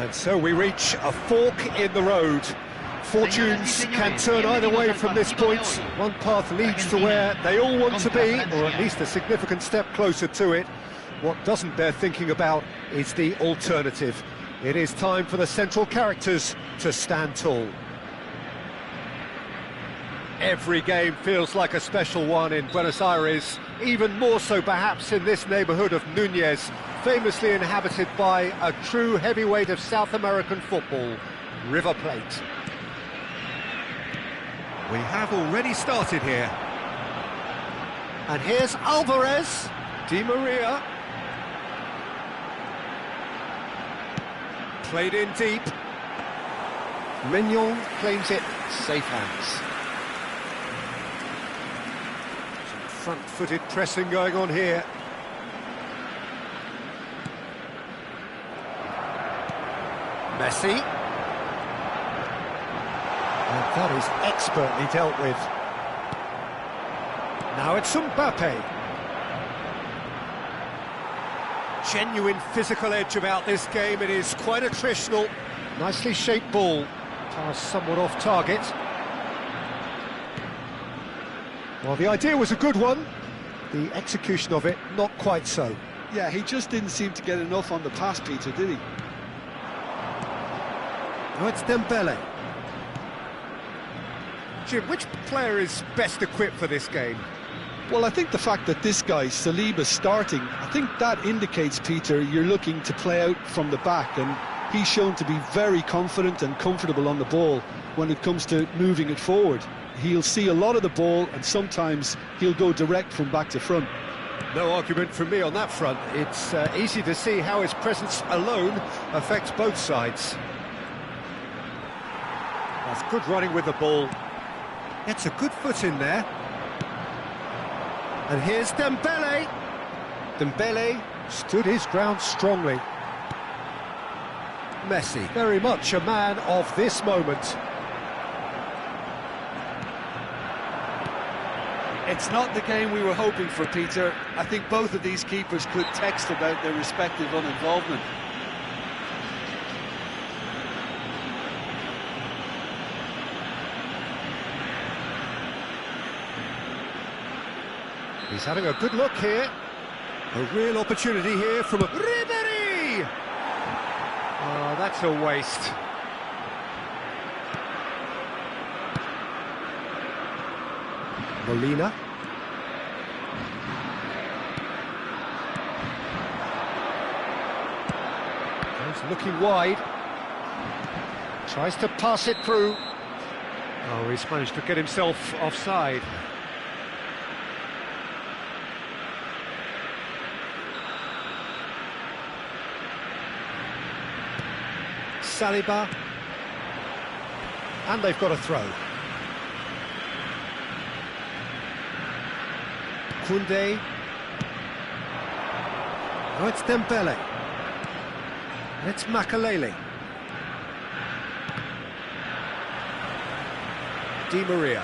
And so we reach a fork in the road. Fortunes can turn either way from this point. One path leads to where they all want to be, or at least a significant step closer to it. What doesn't bear thinking about is the alternative. It is time for the central characters to stand tall. Every game feels like a special one in Buenos Aires, even more so perhaps in this neighbourhood of Núñez, famously inhabited by a true heavyweight of South American football, River Plate. We have already started here. And here's Alvarez, Di Maria. Played in deep. Mignon claims it, safe hands. Front-footed pressing going on here. Messi. And that is expertly dealt with. Now it's Mbappe. Genuine physical edge about this game. It is quite attritional. Nicely shaped ball. Pass somewhat off target. Well, the idea was a good one, the execution of it not quite so. Yeah, he just didn't seem to get enough on the pass, Peter, did he? Now it's Dembele. Jim, which player is best equipped for this game? Well, I think the fact that this guy, Saliba, starting, I think that indicates, Peter, you're looking to play out from the back, and he's shown to be very confident and comfortable on the ball when it comes to moving it forward. He'll see a lot of the ball, and sometimes he'll go direct from back to front. No argument from me on that front. It's easy to see how his presence alone affects both sides. That's good running with the ball. It's a good foot in there. And here's Dembele. Dembele stood his ground strongly. Messi, very much a man of this moment. It's not the game we were hoping for, Peter. I think both of these keepers could text about their respective uninvolvement. He's having a good look here. A real opportunity here from Ribery! Oh, that's a waste. Molina. He's looking wide. Tries to pass it through. Oh, he's managed to get himself offside. Saliba. And they've got a throw. Koundé. Oh, it's Dembele. It's Makalele. Di Maria.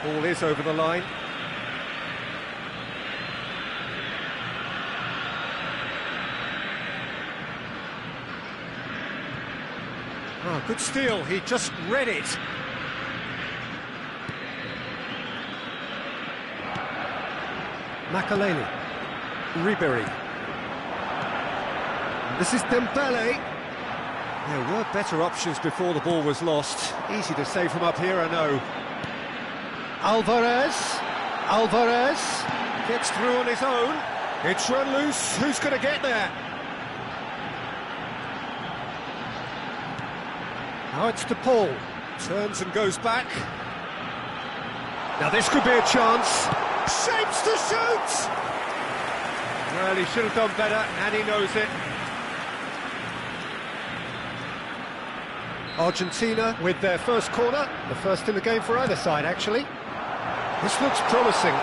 Ball is over the line. Oh, good steal. He just read it. Makalele, Ribery. This is Dembele. There were better options before the ball was lost. Easy to say from up here, I know. Alvarez. Alvarez gets through on his own. It's run loose. Who's going to get there? Now it's to Paul. Turns and goes back. Now this could be a chance. Shapes to shoot! Well, he should have done better, and he knows it. Argentina with their first corner, the first in the game for either side, actually. This looks promising.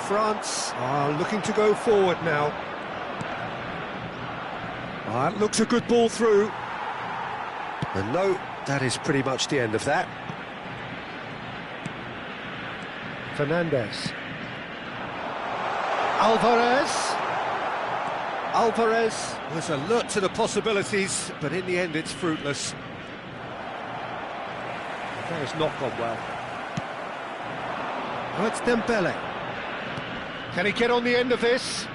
France are looking to go forward now. That looks a good ball through. And no, that is pretty much the end of that. Fernandez. Alvarez. Alvarez was alert to the possibilities, but in the end it's fruitless. That has not gone well. Oh, it's Dembele. Can he get on the end of this?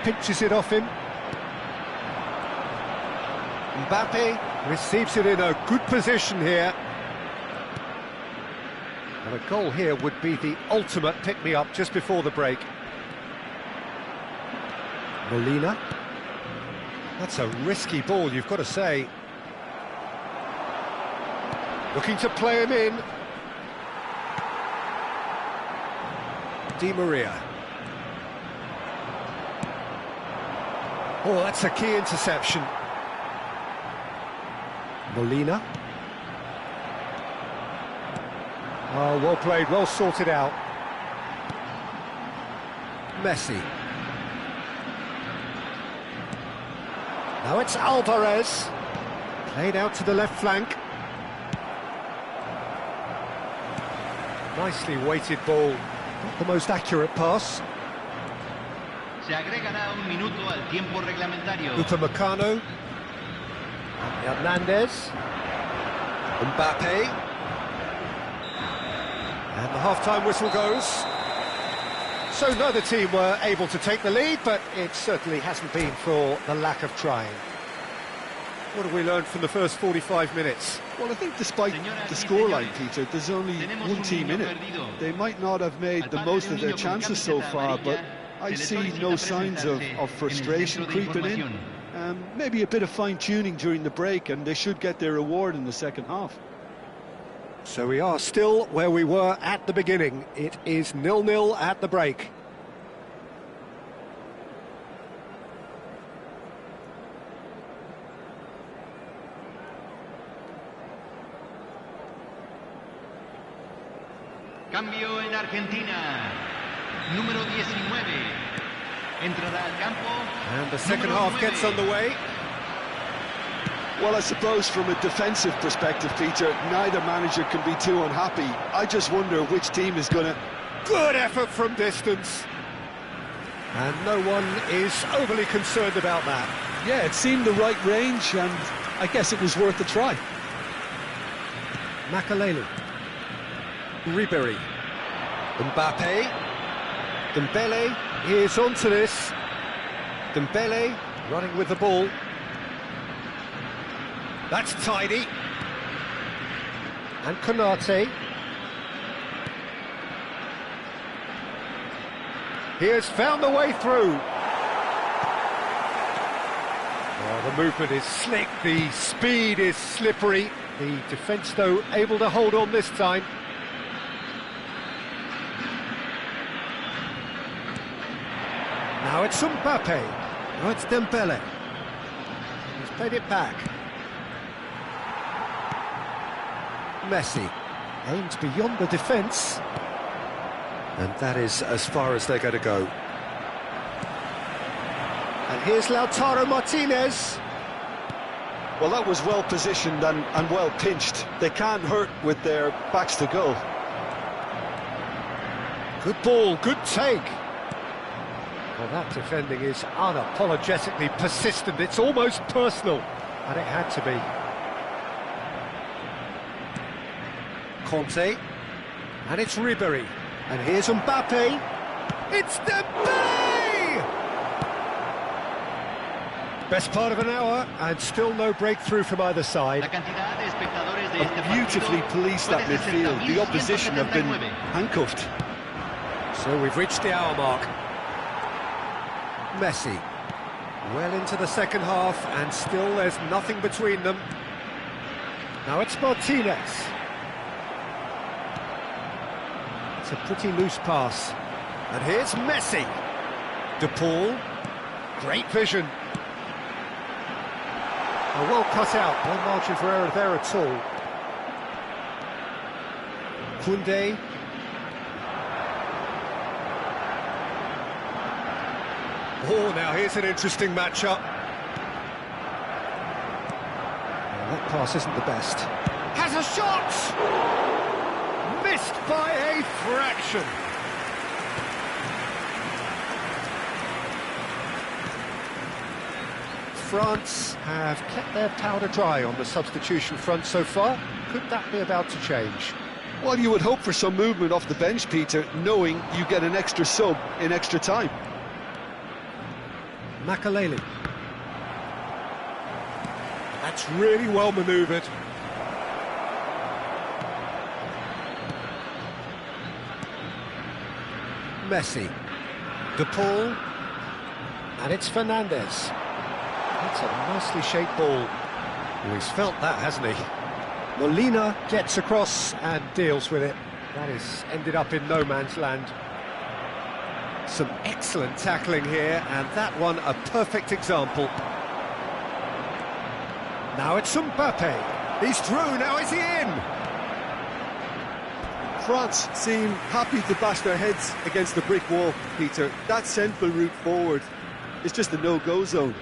Pinches it off him. Mbappe receives it in a good position here. And a goal here would be the ultimate pick-me-up just before the break. Molina. That's a risky ball, you've got to say. Looking to play him in. Di Maria. Oh, that's a key interception. Molina. Oh, well played, well sorted out. Messi. Now it's Alvarez. Played out to the left flank. Nicely weighted ball. Not the most accurate pass. Se agregará un minuto al tiempo reglamentario. Upamecano. Hernandez. Mbappe. And the half-time whistle goes. So neither team were able to take the lead, but it certainly hasn't been for the lack of trying. What have we learned from the first 45 minutes? Well, I think despite the scoreline, Peter, there's only one team in it. They might not have made the most of their chances so far, but I see no signs of frustration creeping in. Maybe a bit of fine-tuning during the break, and they should get their reward in the second half. So we are still where we were at the beginning. It is 0-0 at the break. Cambio en Argentina. Número 19. Entrará al campo. And the second half gets underway. Well, I suppose from a defensive perspective, Peter, neither manager can be too unhappy. I just wonder which team is going to... Good effort from distance. And no one is overly concerned about that. Yeah, it seemed the right range, and I guess it was worth a try. Makaleli. Ribery. Mbappe. Dembele is onto this. Dembele running with the ball. That's tidy. And Konate. He has found the way through. Oh, the movement is slick, the speed is slippery. The defence, though, able to hold on this time. Now it's Mbappe. Now it's Dembele. He's played it back. Messi aims beyond the defence, and that is as far as they're going to go. And here's Lautaro Martinez. Well, that was well positioned and well pinched. They can't hurt with their backs to goal. Good ball, good take. Well, that defending is unapologetically persistent. It's almost personal, and it had to be. Conte, and it's Ribery, and here's Mbappe. It's Dembele! Best part of an hour, and still no breakthrough from either side. Beautifully policed that midfield. The opposition have been handcuffed. So we've reached the hour mark. Messi, well into the second half, and still there's nothing between them. Now it's Martinez. It's a pretty loose pass. And here's Messi. De Paul, great vision. Oh, well cut out, no margin for error there at all. Koundé. Oh, now here's an interesting matchup. Well, that pass isn't the best. Has a shot! Missed by a fraction. France have kept their powder dry on the substitution front so far. Could that be about to change? Well, you would hope for some movement off the bench, Peter, knowing you get an extra sub in extra time. Makaleli. That's really well manoeuvred. Messi. De Paul. And it's Fernandez. That's a nicely shaped ball. Oh, he's felt that, hasn't he? Molina gets across and deals with it. That has ended up in no man's land. Some excellent tackling here, and that one a perfect example. Now it's Mbappe. He's through, now is he in? France seem happy to bash their heads against the brick wall, Peter. That central route forward is just a no-go zone.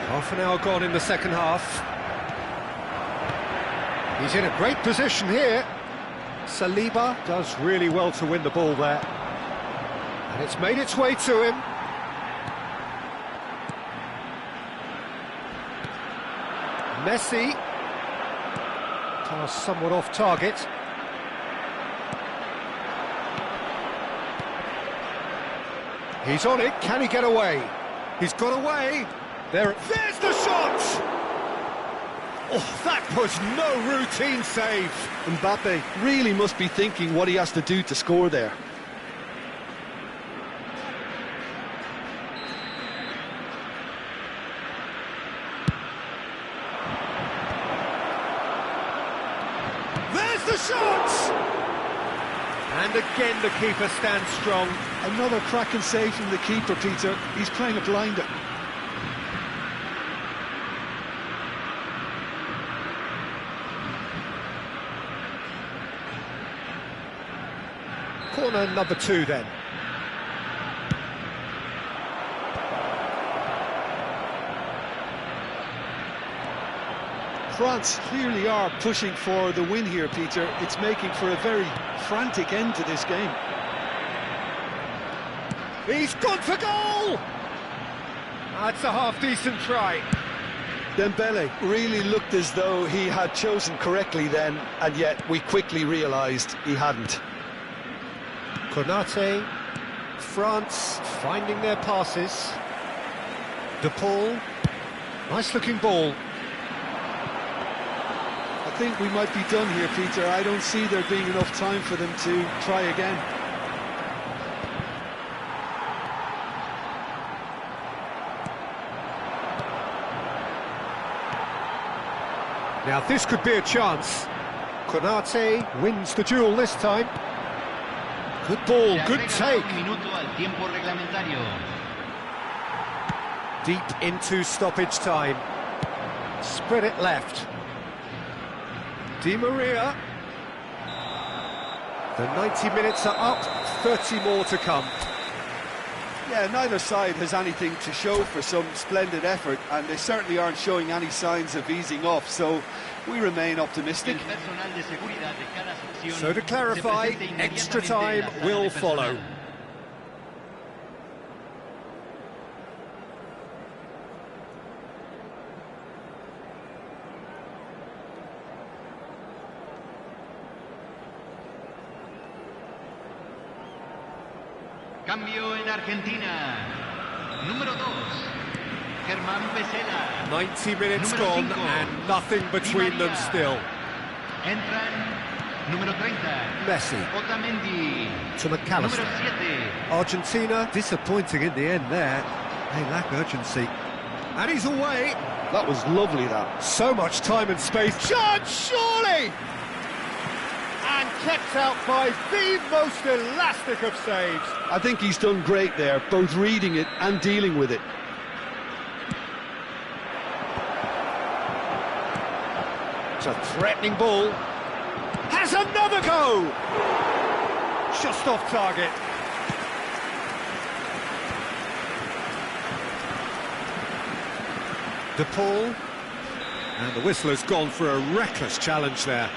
Half an hour gone in the second half. He's in a great position here. Saliba does really well to win the ball there. And it's made its way to him. Messi. Pass somewhat off target. He's on it, can he get away? He's got away. There's the shot! Oh, that was no routine save. Mbappe really must be thinking what he has to do to score there. There's the shot! And again the keeper stands strong. Another cracking save from the keeper, Peter. He's playing a blinder. Corner number 2 then. France clearly are pushing for the win here, Peter. It's making for a very frantic end to this game. He's gone for goal! That's a half-decent try. Dembele really looked as though he had chosen correctly then, and yet we quickly realised he hadn't. Konate, France finding their passes. De Paul, nice looking ball. I think we might be done here, Peter. I don't see there being enough time for them to try again. Now this could be a chance. Konate wins the duel this time. Good ball, good take. Deep into stoppage time. Spread it left. Di Maria. The 90 minutes are up, 30 more to come. Yeah, neither side has anything to show for some splendid effort, and they certainly aren't showing any signs of easing off, so we remain optimistic. So to clarify, extra time will follow. Cambio en Argentina. Número 2. Germán Pesela. 90 minutes Número gone 5. and nothing between them still. Entran. Número 30. Messi Otamendi. to McAllister. Número 7. Argentina disappointing in the end there. They lack urgency. And he's away. That was lovely, that. So much time and space. Shot, surely! And kept out by the most elastic of saves. I think he's done great there, both reading it and dealing with it. It's a threatening ball. Has another go! Just off target. De Paul. And the whistler's gone for a reckless challenge there.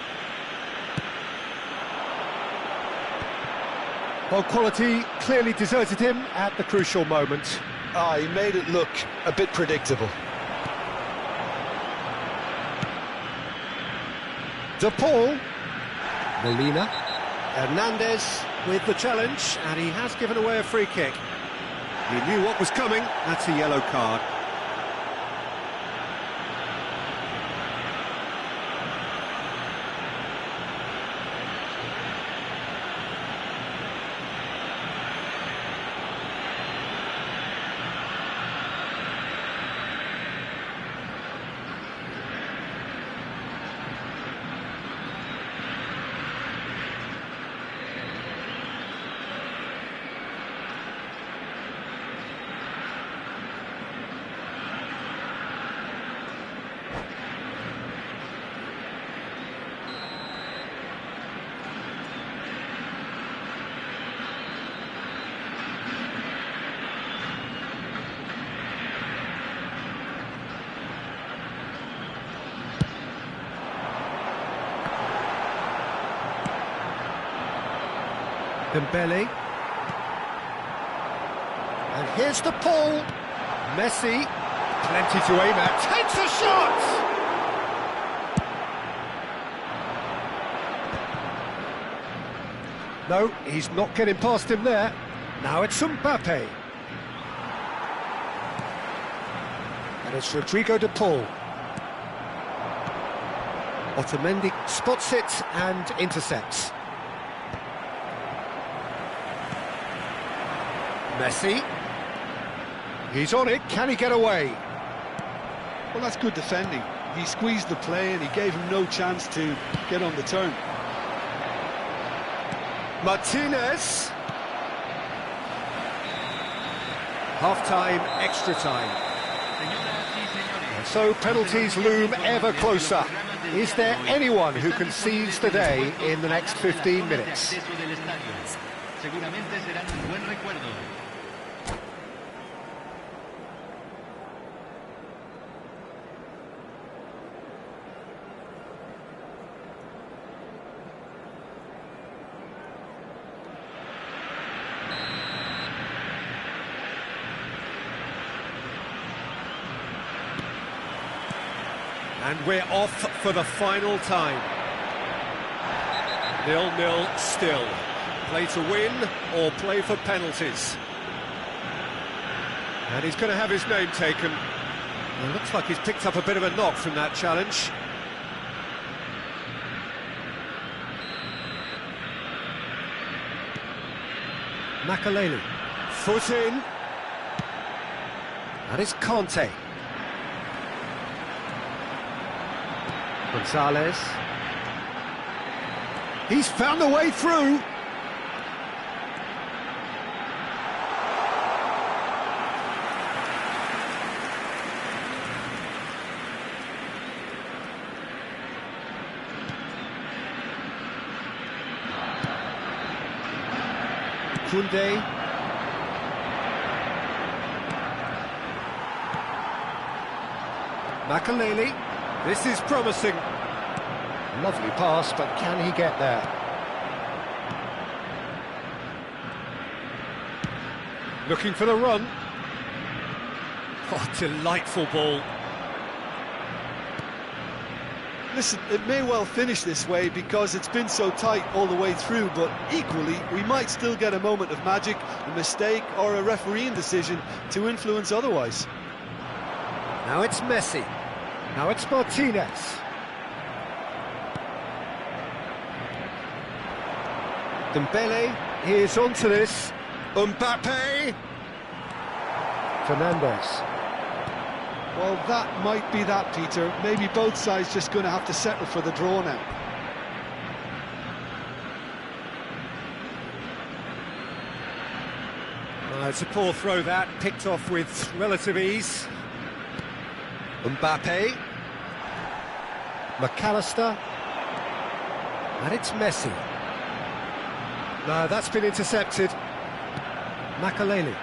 Well, quality clearly deserted him at the crucial moment. Ah, he made it look a bit predictable. De Paul. Molina. Hernandez with the challenge, and he has given away a free kick. He knew what was coming. That's a yellow card. Dembele. And here's De Paul. Messi. Plenty to aim at. Takes a shot! No, he's not getting past him there. Now it's Mbappe. And it's Rodrigo De Paul. Otamendi spots it and intercepts. Messi. He's on it, can he get away? Well, that's good defending. He squeezed the play and he gave him no chance to get on the turn. Martinez. Half-time, extra time. And so penalties loom ever closer. Is there anyone who can seize the day in the next 15 minutes? And we're off for the final time. 0-0 still. Play to win or play for penalties. And he's going to have his name taken. It looks like he's picked up a bit of a knock from that challenge. Makaleli. Foot in. That is Conte. Gonzalez. He's found a way through. Koundé. Makaleli. This is promising. Lovely pass, but can he get there? Looking for the run. Oh, delightful ball. Listen, it may well finish this way because it's been so tight all the way through, but equally, we might still get a moment of magic, a mistake or a refereeing decision to influence otherwise. Now it's Messi. Now it's Martinez. Dembele, he is onto this. Mbappe. Fernandez. Well, that might be that, Peter. Maybe both sides just going to have to settle for the draw now. It's a poor throw that, picked off with relative ease. Mbappe. McAllister. And it's Messi. No, that's been intercepted. Makaleli.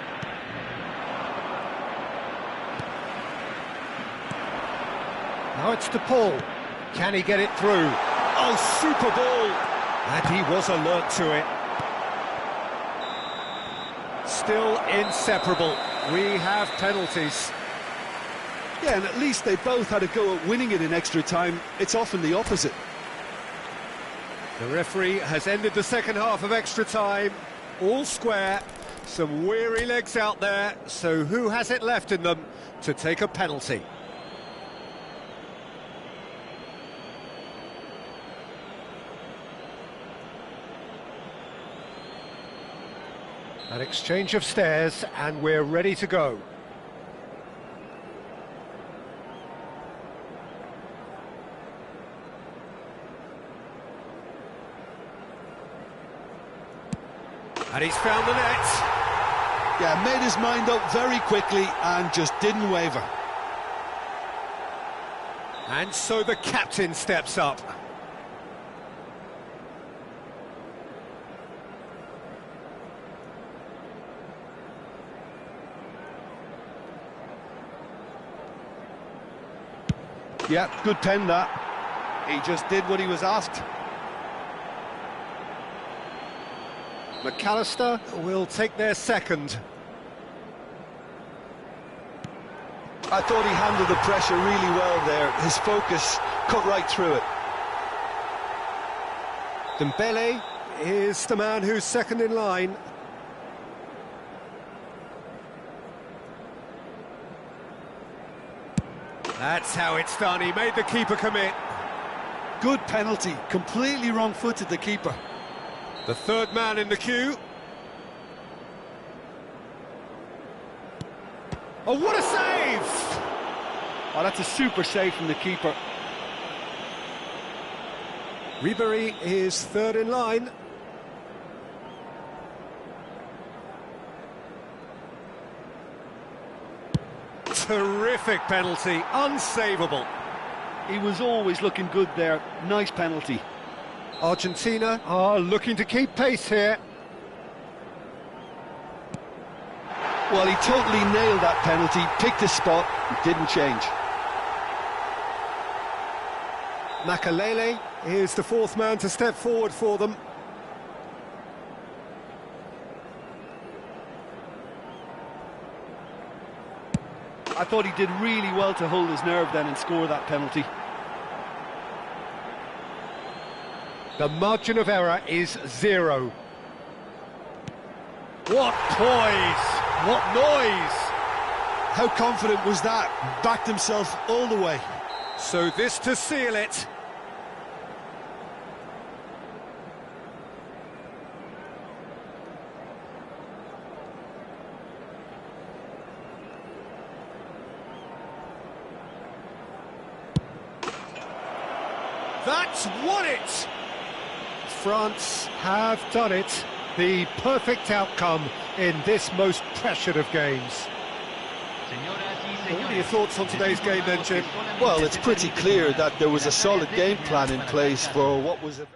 Now it's to Paul. Can he get it through? Oh, super ball! And he was alert to it. Still inseparable. We have penalties. Yeah, and at least they both had a go at winning it in extra time. It's often the opposite. The referee has ended the second half of extra time. All square. Some weary legs out there. So who has it left in them to take a penalty? An exchange of stares, and we're ready to go. And he's found the net. Yeah, made his mind up very quickly and just didn't waver. And so the captain steps up. Yeah, good pen that. He just did what he was asked. McAllister will take their second. I thought he handled the pressure really well there. His focus cut right through it. Dembele is the man who's second in line. That's how it's done. He made the keeper commit. Good penalty. Completely wrong-footed, the keeper. The third man in the queue. Oh, what a save! Oh, that's a super save from the keeper. Ribery is third in line. Terrific penalty, unsavable. He was always looking good there. Nice penalty. Argentina are looking to keep pace here. Well, he totally nailed that penalty, picked his spot, didn't change. Makalele is the fourth man to step forward for them. I thought he did really well to hold his nerve then and score that penalty. The margin of error is 0. What poise! What noise! How confident was that? Backed himself all the way. So this to seal it. That's won it! France have done it. The perfect outcome in this most pressured of games. What are your thoughts on today's game then, Jim? Well, it's pretty clear that there was a solid game plan in place for what was a...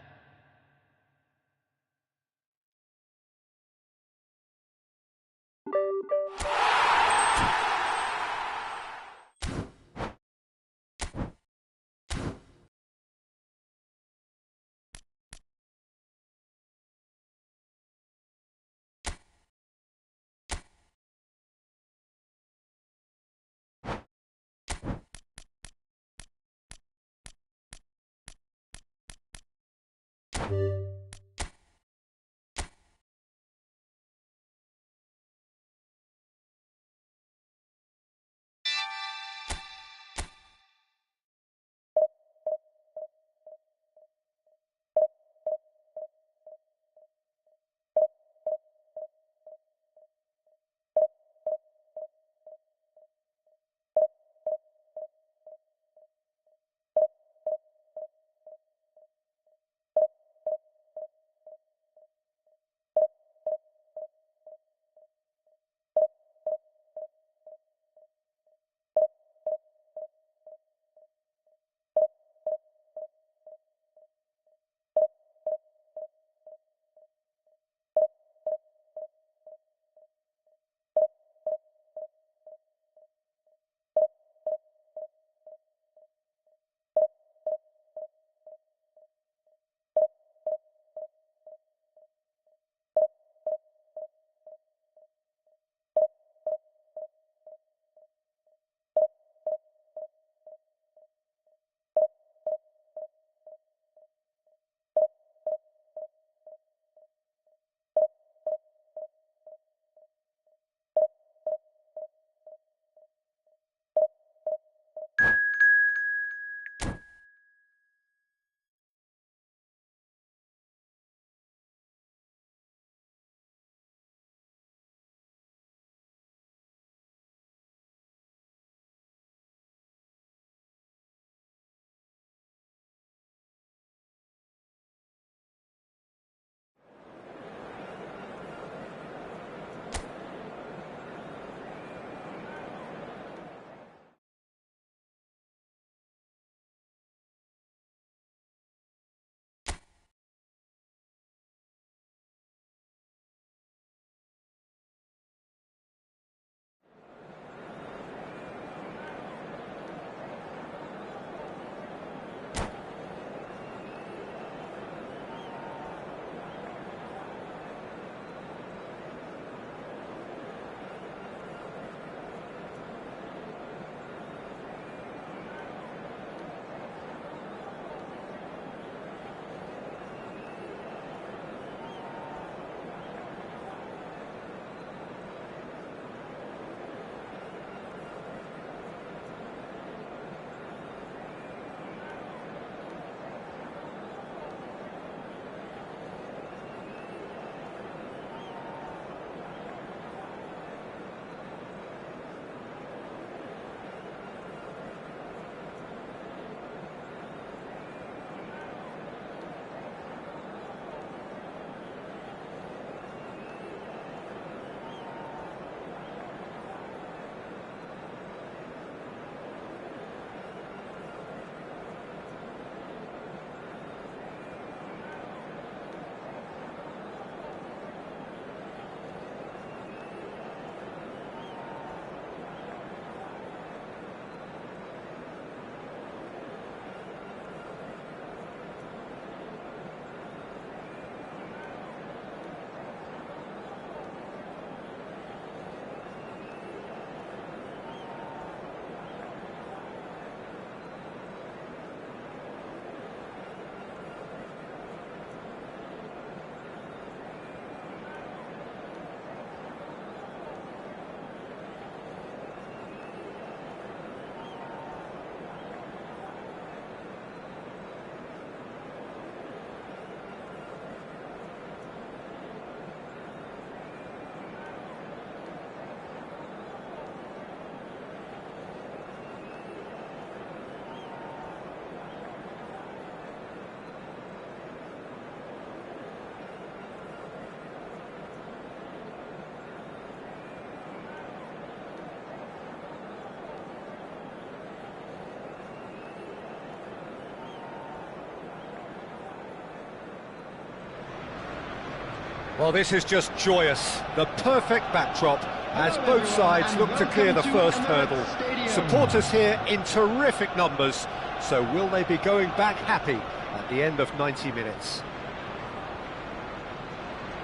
Well, this is just joyous. The perfect backdrop as both sides look to clear the first hurdle. Supporters here in terrific numbers, so will they be going back happy at the end of 90 minutes?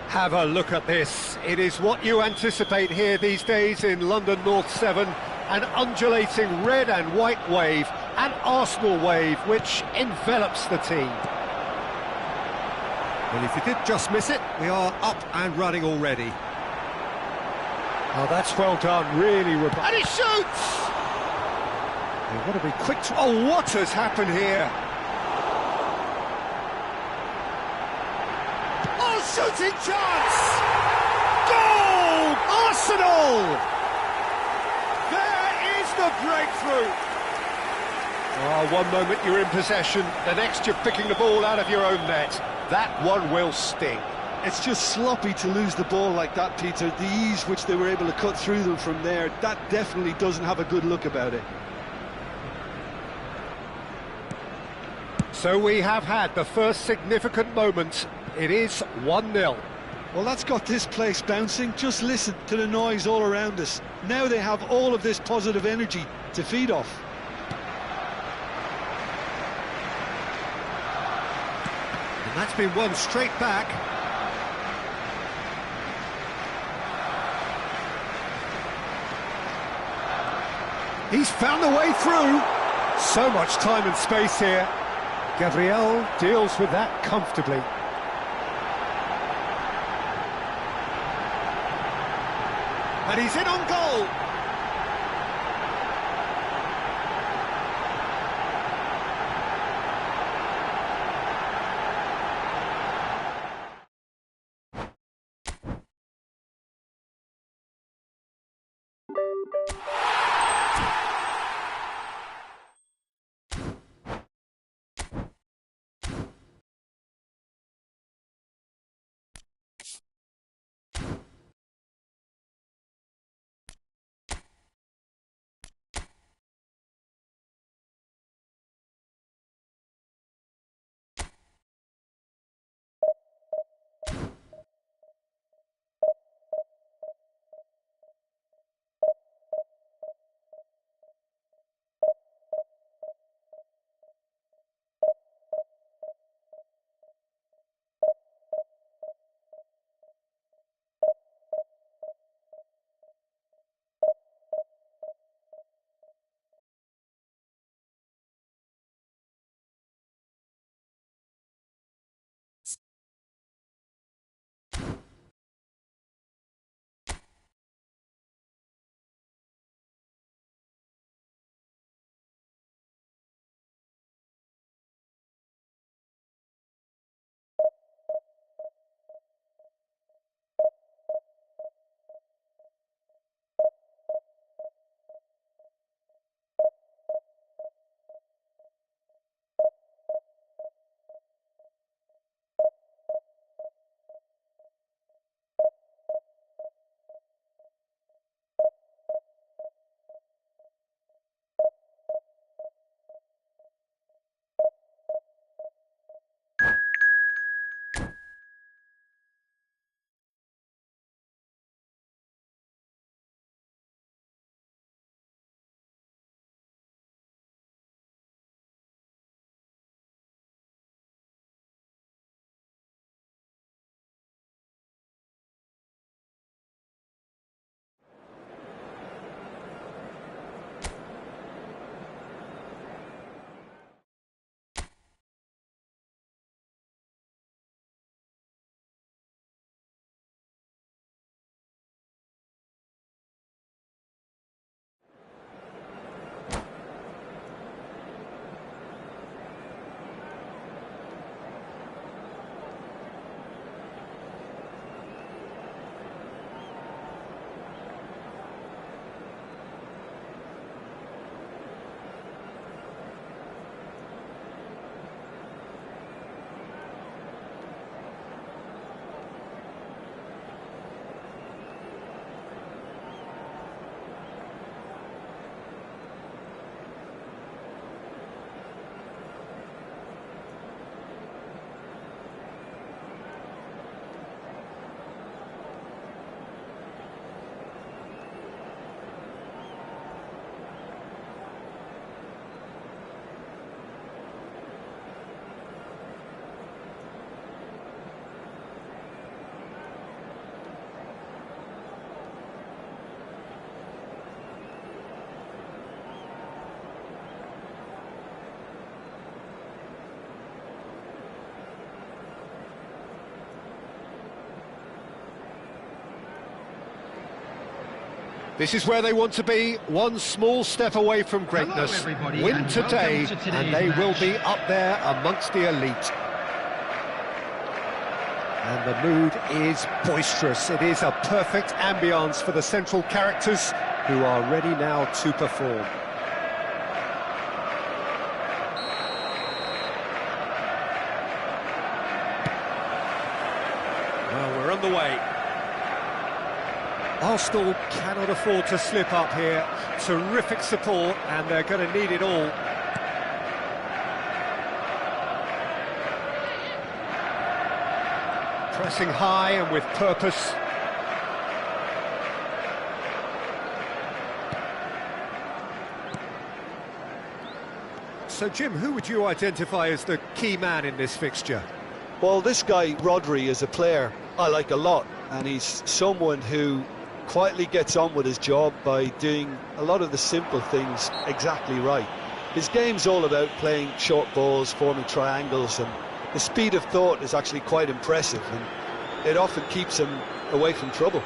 Have a look at this. It is what you anticipate here these days in London North 7. An undulating red and white wave, an Arsenal wave which envelops the team. Well, if you did just miss it, we are up and running already. Oh, that's well done, really. And he shoots! They've got to be quick to... Oh, what has happened here? Oh, shooting chance! Goal! Arsenal! There is the breakthrough! Oh, one moment you're in possession, the next you're picking the ball out of your own net. That one will sting. It's just sloppy to lose the ball like that, Peter. The ease which they were able to cut through them from there, that definitely doesn't have a good look about it. So we have had the first significant moment. It is 1-0. Well, that's got this place bouncing. Just listen to the noise all around us. Now they have all of this positive energy to feed off. And that's been won straight back. He's found a way through. So much time and space here. Gabriel deals with that comfortably. And he's in on goal. This is where they want to be, one small step away from greatness. Win today, and they will be up there amongst the elite. And the mood is boisterous. It is a perfect ambience for the central characters, who are ready now to perform. Well, we're on the way. Arsenal cannot afford to slip up here. Terrific support, and they're going to need it all. Pressing high and with purpose. So, Jim, who would you identify as the key man in this fixture? Well, this guy, Rodri, is a player I like a lot, and he's someone who quietly gets on with his job by doing a lot of the simple things exactly right. His game's all about playing short balls, forming triangles, and the speed of thought is actually quite impressive, and it often keeps him away from trouble.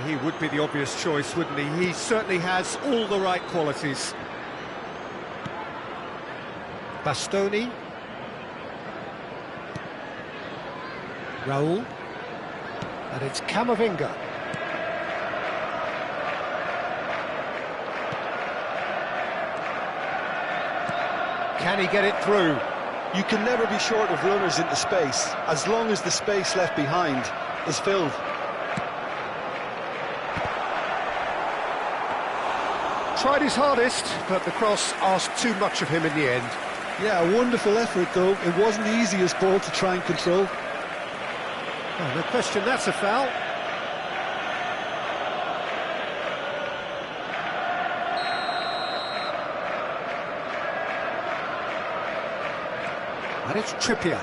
He would be the obvious choice, wouldn't he? He certainly has all the right qualities. Bastoni. Raul. And it's Camavinga. Can he get it through? You can never be short of runners into space, as long as the space left behind is filled. Tried his hardest, but the cross asked too much of him in the end. Yeah, a wonderful effort, though. It wasn't the easiest ball to try and control. Oh, no question, that's a foul. And it's Trippier.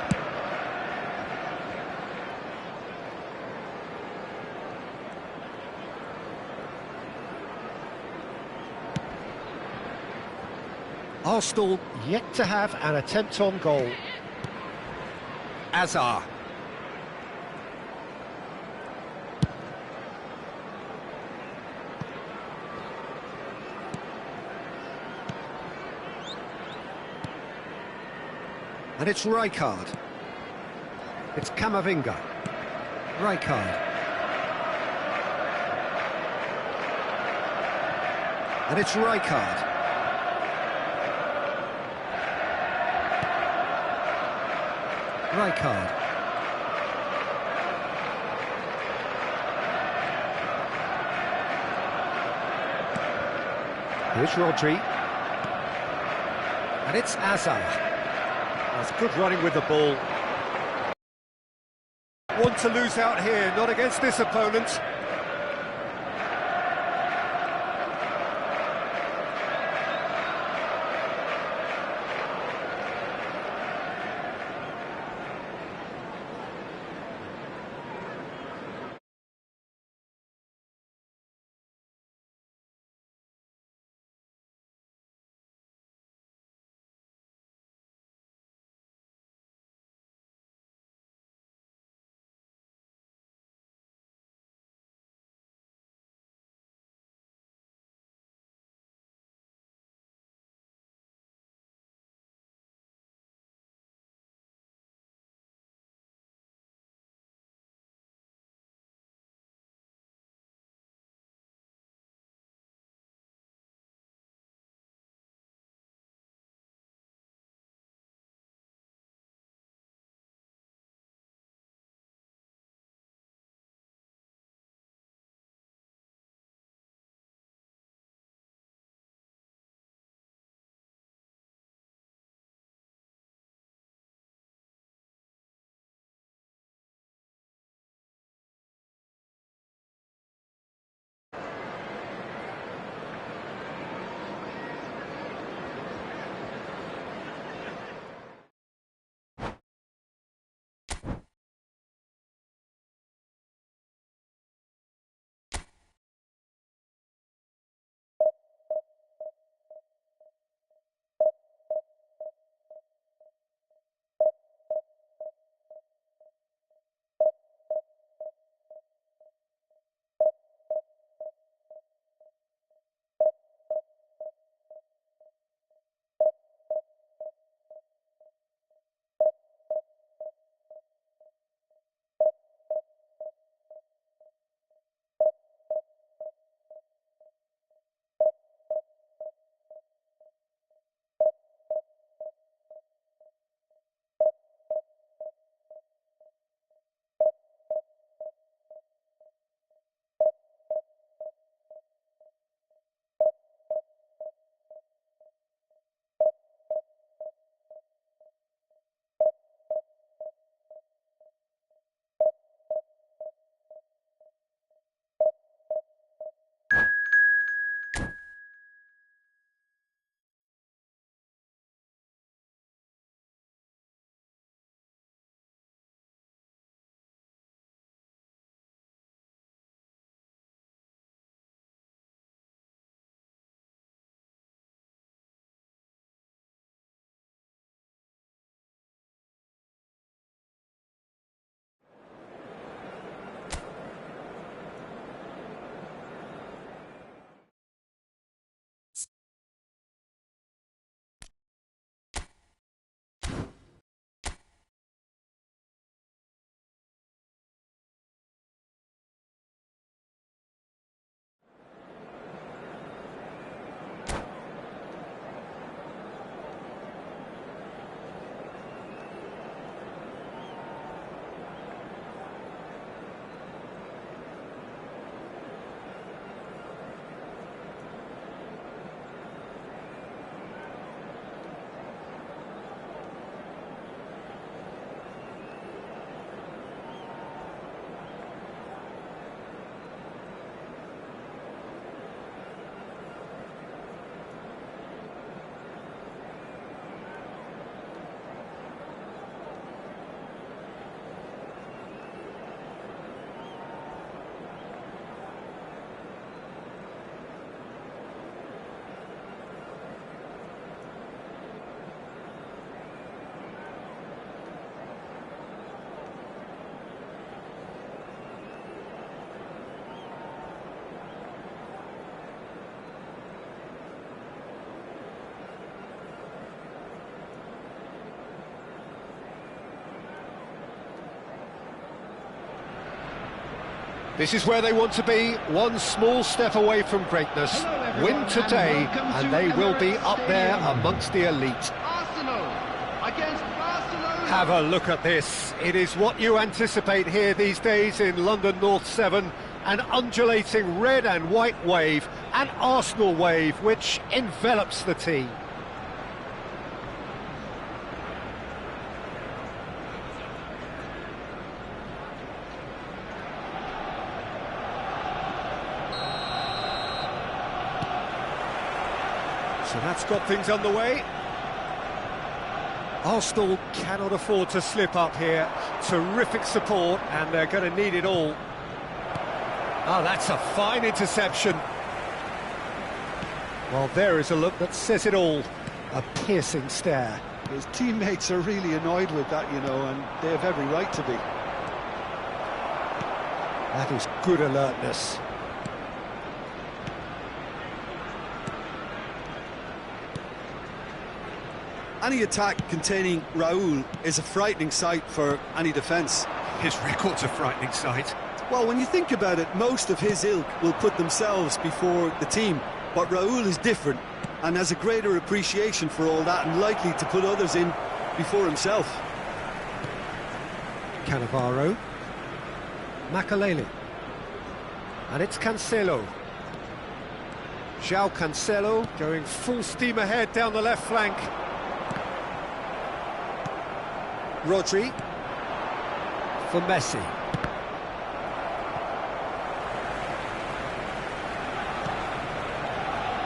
Arsenal yet to have an attempt on goal. Azar. And it's Rijkaard. It's Camavinga. Rijkaard. And it's Rijkaard. Rijkaard. Here's Rodri. And it's Azar. That's good running with the ball. Want to lose out here, not against this opponent. This is where they want to be, one small step away from greatness. Win today, and they will be up there amongst the elite. Arsenal against Barcelona. Have a look at this. It is what you anticipate here these days in London North 7. An undulating red and white wave, an Arsenal wave, which envelops the team. So that's got things underway. Arsenal cannot afford to slip up here. Terrific support, and they're going to need it all. Oh, that's a fine interception. Well, there is a look that says it all. A piercing stare. His teammates are really annoyed with that, you know, and they have every right to be. That is good alertness. Any attack containing Raúl is a frightening sight for any defence. His record's a frightening sight. Well, when you think about it, most of his ilk will put themselves before the team. But Raúl is different and has a greater appreciation for all that and likely to put others in before himself. Cannavaro. Makalele. And it's Cancelo. João Cancelo going full steam ahead down the left flank. Rodri. For Messi.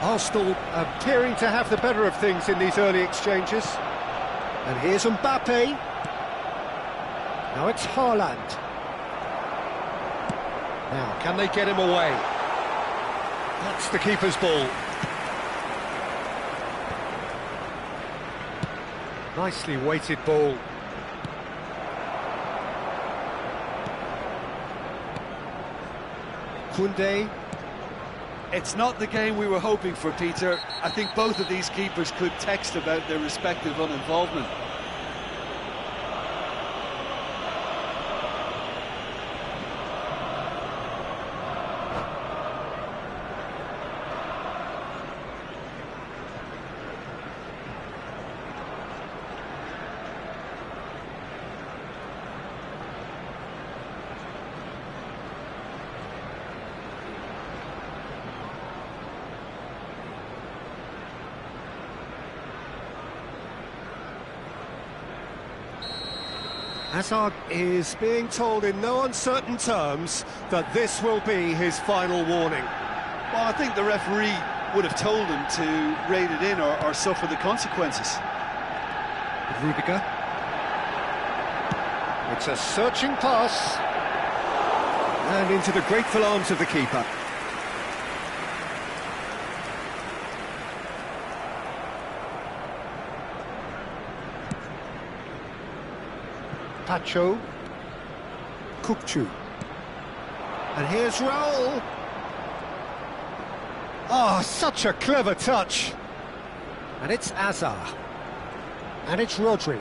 Arsenal appearing to have the better of things in these early exchanges. And here's Mbappe. Now it's Haaland. Now, can they get him away? That's the keeper's ball. Nicely weighted ball. Koundé. It's not the game we were hoping for, Peter. I think both of these keepers could text about their respective uninvolvement. Hazard is being told in no uncertain terms that this will be his final warning. Well, I think the referee would have told him to rein it in or suffer the consequences. Rudiger. It's a searching pass. And into the grateful arms of the keeper. Pacho. Kukçu. And here's Raúl. Oh, such a clever touch. And it's Azar. And it's Rodri.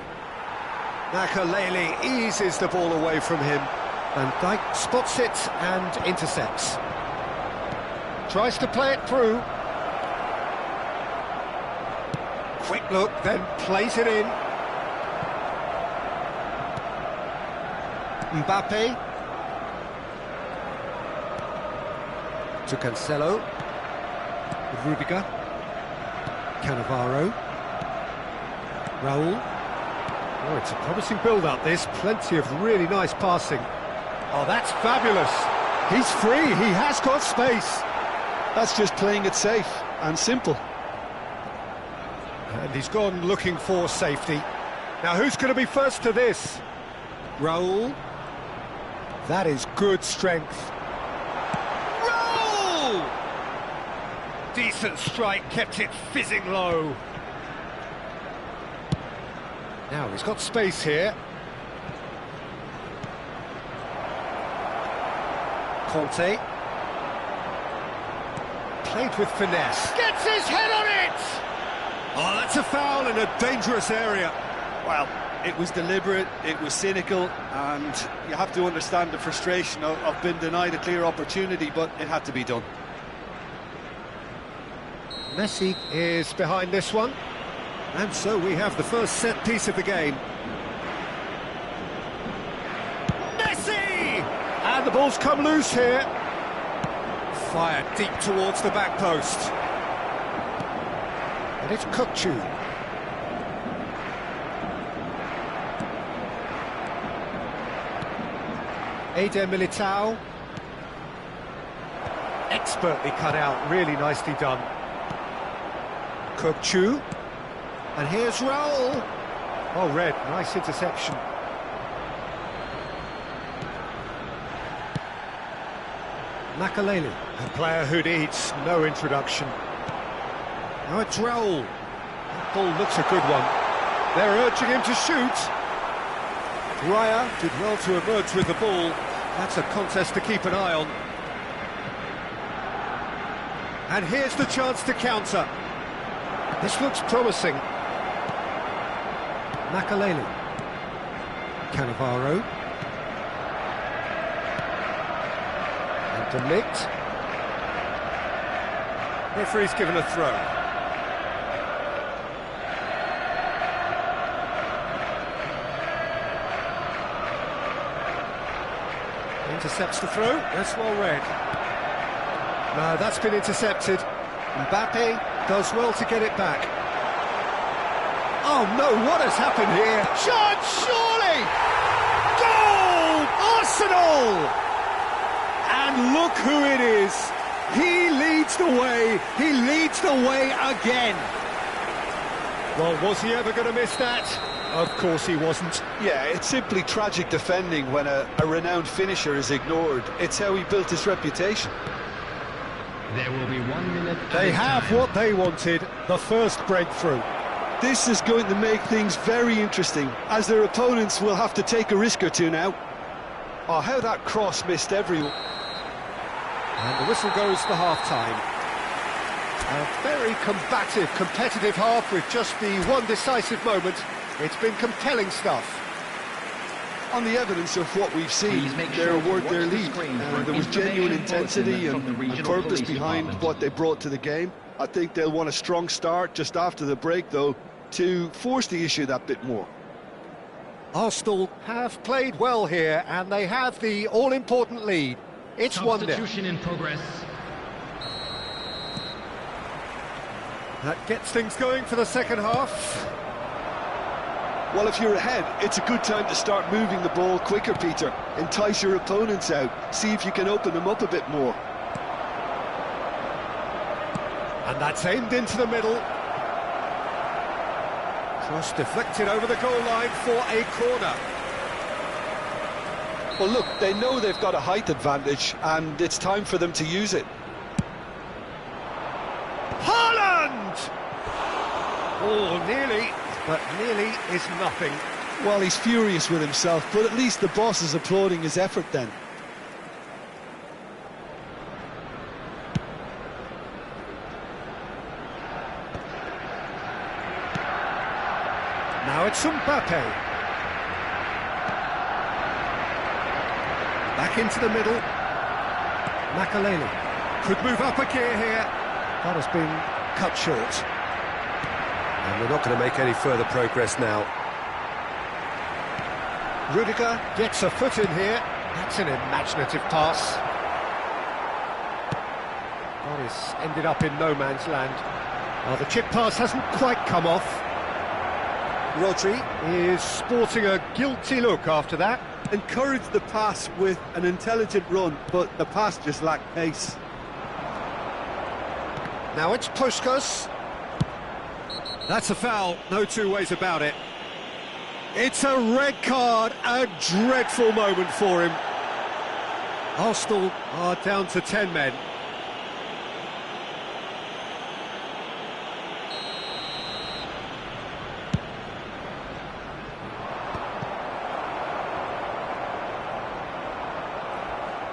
Makalele eases the ball away from him. Van Dijk spots it and intercepts. Tries to play it through. Quick look, then plays it in. Mbappe. To Cancelo. Rudiger. Cannavaro. Raúl. Oh, it's a promising build-up, this. Plenty of really nice passing. Oh, that's fabulous. He's free, he has got space. That's just playing it safe and simple. And he's gone looking for safety. Now, who's going to be first to this? Raúl. That is good strength. Raúl! Decent strike, kept it fizzing low. Now, he's got space here. Conte. Played with finesse. Gets his head on it! Oh, that's a foul in a dangerous area. Well, it was deliberate, it was cynical, and you have to understand the frustration of being denied a clear opportunity, but it had to be done. Messi is behind this one, and so we have the first set piece of the game. Messi! And the ball's come loose here. Fired deep towards the back post. And it's Kukçu. Eder Militao. Expertly cut out, really nicely done. Kukçu. And here's Raul. Oh, red, nice interception. Makaleli, a player who needs no introduction. Now it's Raul. That ball looks a good one. They're urging him to shoot. Raya did well to emerge with the ball. That's a contest to keep an eye on. And here's the chance to counter. This looks promising. Makaleli. Cannavaro. And De Ligt. Referee's given a throw. Intercepts the throw. That's well read. No, that's been intercepted. Mbappe does well to get it back. Oh no, what has happened here? Shot, surely! Goal! Arsenal! And look who it is. He leads the way. He leads the way again. Well, was he ever going to miss that? Of course he wasn't. Yeah, it's simply tragic defending when a renowned finisher is ignored. It's how he built his reputation. There will be 1 minute. They have what they wanted, the first breakthrough. This is going to make things very interesting, as their opponents will have to take a risk or two now. Oh, how that cross missed everyone. And the whistle goes for half-time. A very combative, competitive half with just the one decisive moment. It's been compelling stuff. On the evidence of what we've seen, they award their lead. There was genuine intensity and purpose behind what they brought to the game. I think they'll want a strong start just after the break, though, to force the issue that bit more. Arsenal have played well here, and they have the all-important lead. It's 1-0. Substitution in progress. That gets things going for the second half. Well, if you're ahead, it's a good time to start moving the ball quicker, Peter. Entice your opponents out. See if you can open them up a bit more. And that's aimed into the middle. Cross deflected over the goal line for a corner. Well, look, they know they've got a height advantage, and it's time for them to use it. Haaland! Oh, nearly, but nearly is nothing. Well, he's furious with himself, but at least the boss is applauding his effort then. Now it's Mbappe. Back into the middle. Makaleli could move up a gear here. That has been cut short. And we're not going to make any further progress now. Rudiger gets a foot in here. That's an imaginative pass. That is ended up in no man's land. Well, the chip pass hasn't quite come off. Rodri is sporting a guilty look after that. Encouraged the pass with an intelligent run, but the pass just lacked pace. Now it's Puskas. That's a foul, no two ways about it. It's a red card, a dreadful moment for him. Arsenal are down to 10 men.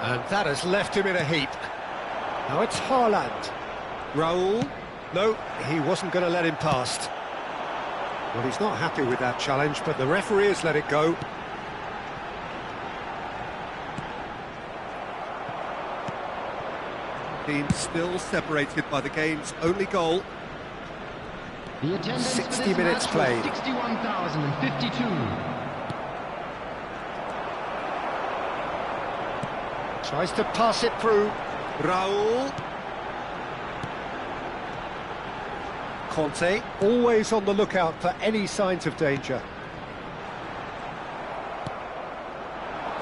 And that has left him in a heap. Now it's Haaland. Raul. No, he wasn't going to let him past. Well, he's not happy with that challenge, but the referee has let it go. Team still separated by the game's only goal. The attendance 60 minutes played. 61,052. Tries to pass it through. Raul. Conte, always on the lookout for any signs of danger.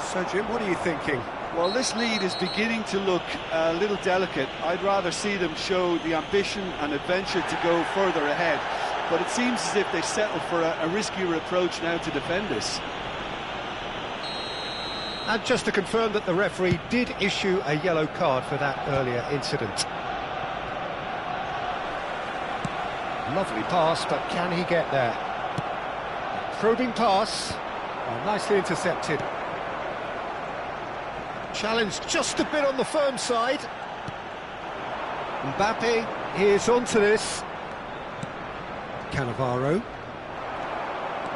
So, Jim, what are you thinking? Well, this lead is beginning to look a little delicate. I'd rather see them show the ambition and adventure to go further ahead. But it seems as if they settle for a riskier approach now to defend this. And just to confirm that the referee did issue a yellow card for that earlier incident. Lovely pass, but can he get there? Probing pass. Oh, nicely intercepted. Challenge just a bit on the firm side. Mbappe is onto this. Cannavaro.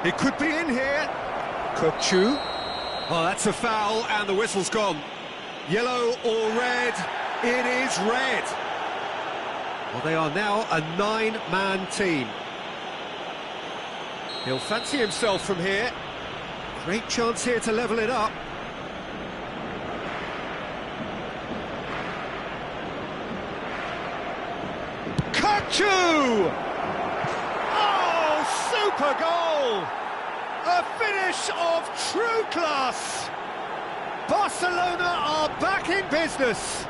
It could be in here. Kokchu. Oh, that's a foul, and the whistle's gone. Yellow or red? It is red. Well, they are now a 9-man team. He'll fancy himself from here. Great chance here to level it up. Kokchu! Oh, super goal! A finish of true class! Barcelona are back in business.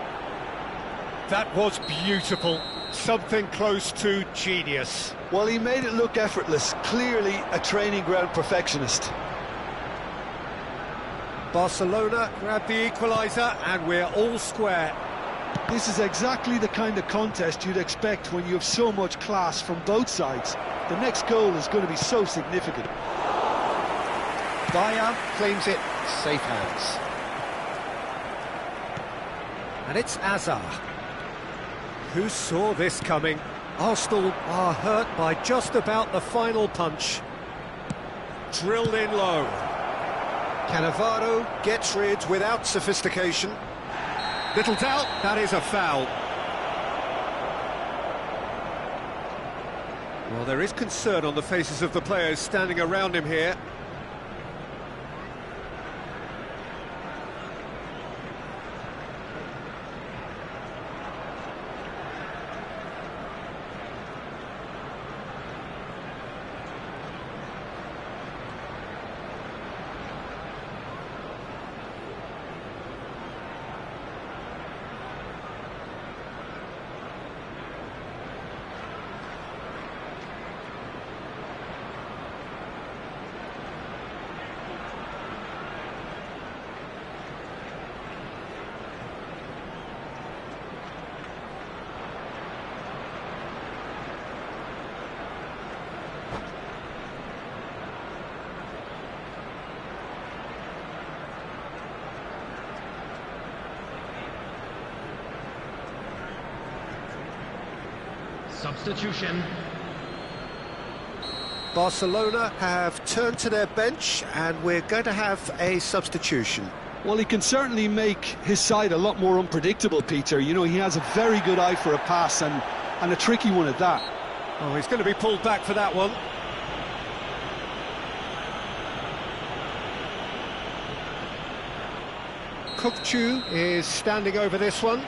That was beautiful. Something close to genius. Well, he made it look effortless. Clearly a training ground perfectionist. Barcelona grab the equaliser, and we're all square. This is exactly the kind of contest you'd expect when you have so much class from both sides. The next goal is going to be so significant. Bayer claims it, safe hands. And it's Azar. Who saw this coming? Arsenal are hurt by just about the final punch. Drilled in low. Cannavaro gets rid without sophistication. Little doubt, that is a foul. Well, there is concern on the faces of the players standing around him here. Substitution. Barcelona have turned to their bench, and we're going to have a substitution. Well, he can certainly make his side a lot more unpredictable, Peter. You know, he has a very good eye for a pass, and a tricky one at that. Oh, he's going to be pulled back for that one. Kokchu is standing over this one.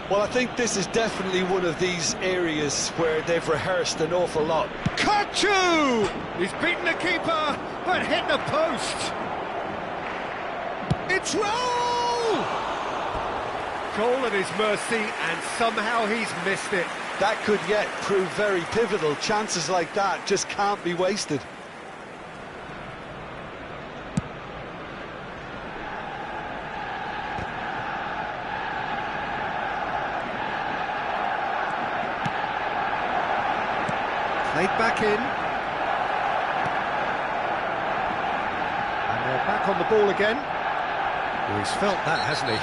Well, I think this is definitely one of these areas where they've rehearsed an awful lot. Kokchu! He's beaten the keeper, but hit the post. It's Raul! Goal at his mercy, and somehow he's missed it. That could yet prove very pivotal. Chances like that just can't be wasted. Played back in. And they're back on the ball again. Well, he's felt that, hasn't he?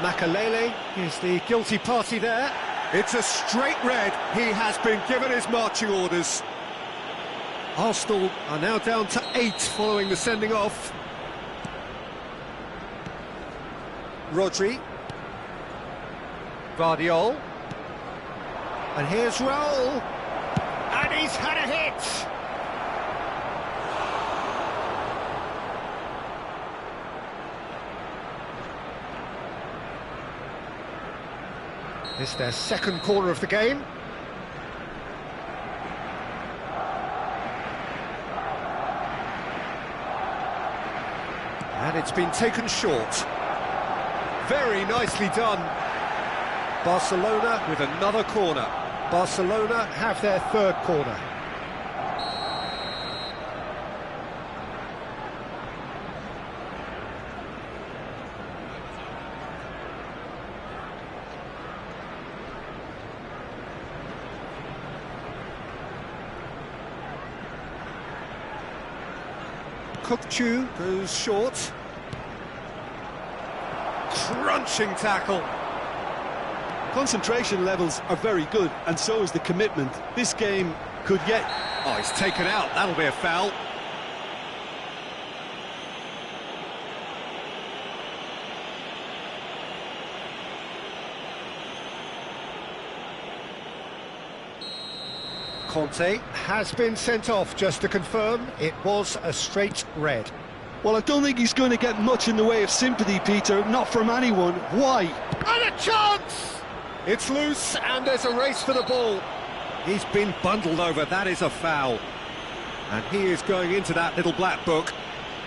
Makalele is the guilty party there. It's a straight red. He has been given his marching orders. Arsenal are now down to 8 following the sending off. Rodri. Guardiola. And here's Raul. And he's had a hit! It's their second corner of the game. And it's been taken short. Very nicely done. Barcelona with another corner. Barcelona have their third corner. Kukçu goes short. Crunching tackle. Concentration levels are very good, and so is the commitment. This game could get... Oh, he's taken out. That'll be a foul. Conte has been sent off, just to confirm. It was a straight red. Well, I don't think he's going to get much in the way of sympathy, Peter, not from anyone. Why? And a chance! It's loose, and there's a race for the ball. He's been bundled over, that is a foul. And he is going into that little black book.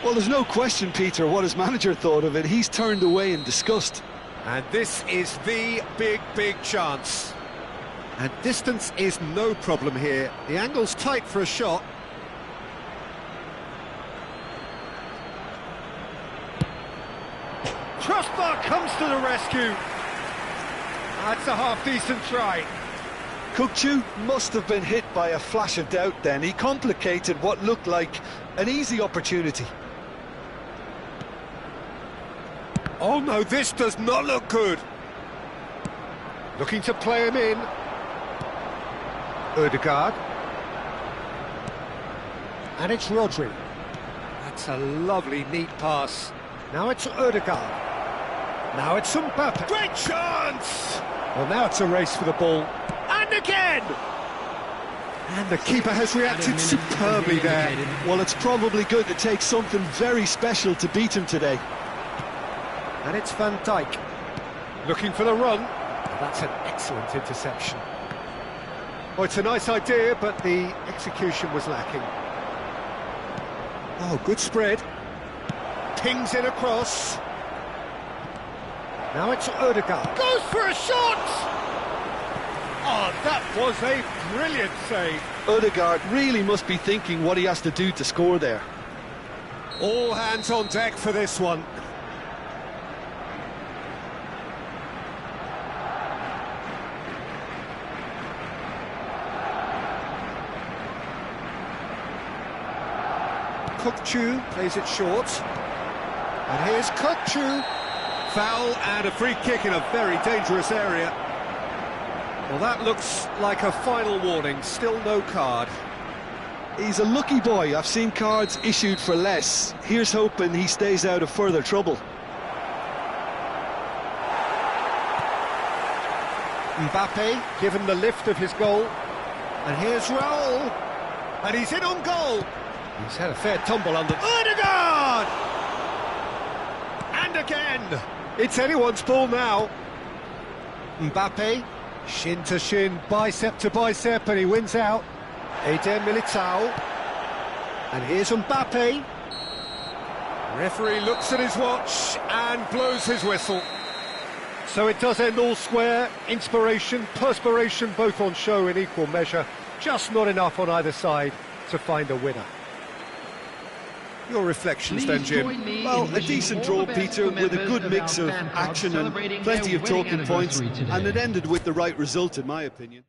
Well, there's no question, Peter, what his manager thought of it. He's turned away in disgust. And this is the big chance. And distance is no problem here. The angle's tight for a shot. Crossbar comes to the rescue. That's a half-decent try. Kukçu must have been hit by a flash of doubt then. He complicated what looked like an easy opportunity. Oh no, this does not look good. Looking to play him in. Ødegaard. And it's Rodri. That's a lovely, neat pass. Now it's Ødegaard. Now it's Mbappe. Great chance! Well, now it's a race for the ball. And again! And the keeper has reacted superbly there. Well, it's probably going to take something very special to beat him today. And it's Van Dijk. Looking for the run. Oh, that's an excellent interception. Oh, it's a nice idea, but the execution was lacking. Oh, good spread. Pings in across. Now it's Ødegaard. Goes for a shot! Oh, that was a brilliant save. Ødegaard really must be thinking what he has to do to score there. All hands on deck for this one. Kukçu plays it short. And here's Kukçu. Foul and a free kick in a very dangerous area. Well, that looks like a final warning. Still no card. He's a lucky boy. I've seen cards issued for less. Here's hoping he stays out of further trouble. Mbappe given the lift of his goal. And here's Raul. And he's in on goal. He's had a fair tumble under... Ødegaard! And again! It's anyone's ball now. Mbappe, shin to shin, bicep to bicep, and he wins out. Eder Militao. And here's Mbappe. Referee looks at his watch and blows his whistle. So it does end all square. Inspiration, perspiration, both on show in equal measure. Just not enough on either side to find a winner. Your reflections then, Jim? Well, a decent draw, Peter, with a good mix of action and plenty of talking points, and it ended with the right result, in my opinion.